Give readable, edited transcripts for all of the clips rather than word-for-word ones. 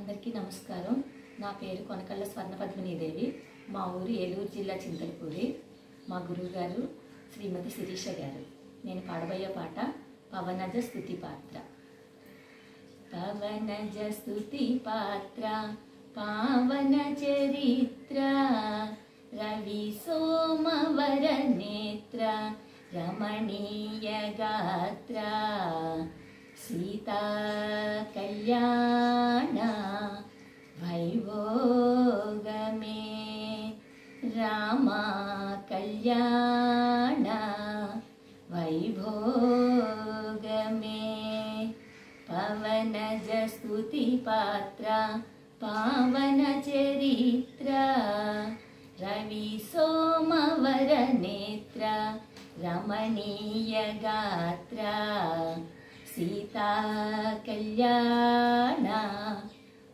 అందరికీ నమస్కారం. నా పేరు కొనకళ్ళ స్వర్ణపద్మినీదేవి. మా ఊరు ఏలూరు జిల్లా చింతలపూడి. మా గురువుగారు శ్రీమతి శిరీష గారు. నేను పాడబోయే పాట పవనజ స్తుతి పాత్ర. పవనజ స్తుతి పాత్ర పావన చరిత్ర రవి సోమవర నేత్ర రమణీయ గాత్ర సీతా కళ్యాణ వైభోగమే రామ కళ్యాణ వైభోగమే పవనజ స్తుతి పాత్ర పావన చరిత్ర రవి సోమవర నేత్ర రమణీయ గాత్ర సీతా కళ్యాణ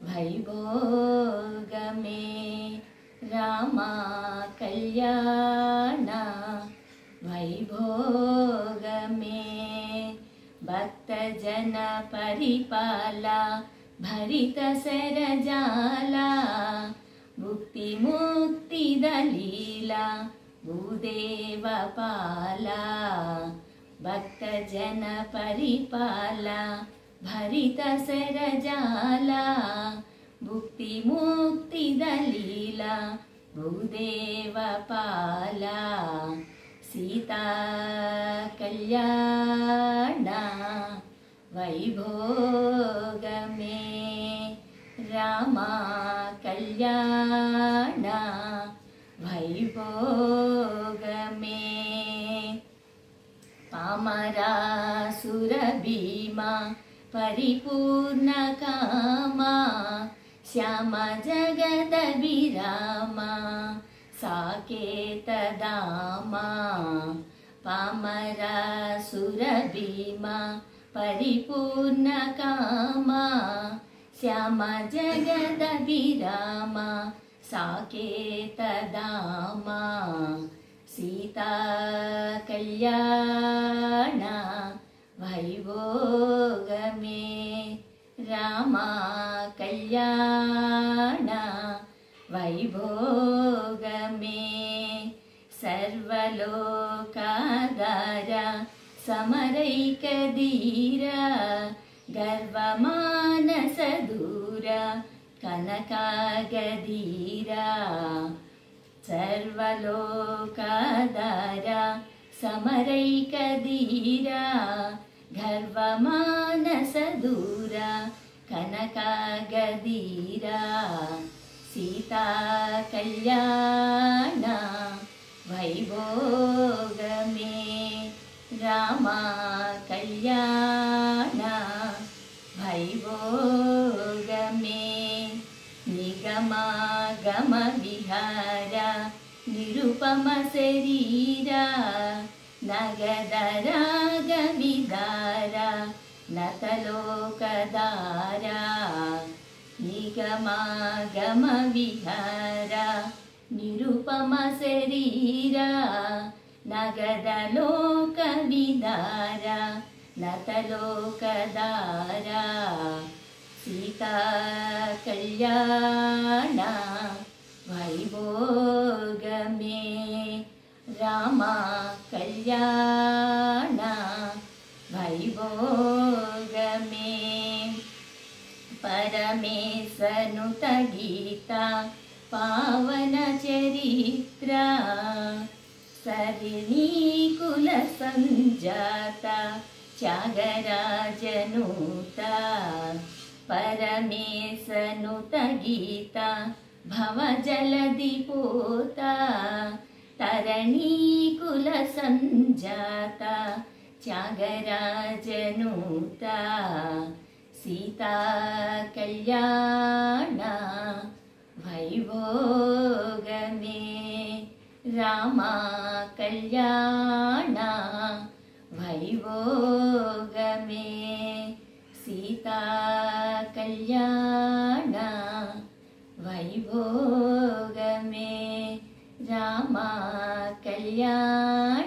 వైభోగమే రామ కళ్యాణ వైభోగమే భక్తజన పరిపాల భరిత శరజాల ముక్తి ముక్తి దలీల భూదేవ పాల భక్తజన పరిపాల భరిత శరజాల ముక్తి ముక్తి దలీల భూదేవ పాల సీతా కళ్యాణ వైభోగమే రామ కళ్యాణ వైభోగమే పామరాసుర భీమా పరిపూర్ణ కామా శ్యామ జగద విరామ సాకేత దామా పామరాసుర భీమా పరిపూర్ణ కామా శ్యామ జగద విరామ సాకేత దామా సీతా కళ్యాణ వైభోగమే రామ కళ్యాణ వైభోగమే సర్వలోకాధార సమరైక ధీర గర్వమానస దూర కనకాగధీర సర్వలోకాధార సమరైక ధీర గర్వమానస దూర కనకాగధీర సీతా కళ్యాణ వైభోగమే రామ కళ్యాణ వైభోగమే నిగమాగమ విహార నిరుపమ శరీర నగదరాగ విదార నతలోకదార నిగమాగమ విహార నిరుపమ శరీర నగదలోక విదార నతలోకదార సీతా కళ్యాణ వైభోగమే రామ కళ్యాణ వైభోగమే పరమేశనుత గీత పావన చరిత్ర సరిణీకుల సంజాత త్యాగరాజనూత పరమేశనుత గీత భవజలధి పోత తరణీకుల సంజాత త్యాగరాజనూత సీతా కళ్యాణ వైభోగమే రామ కళ్యాణ వైభోగమే సీతా కళ్యాణ వైభోగమే రామ కళ్యాణ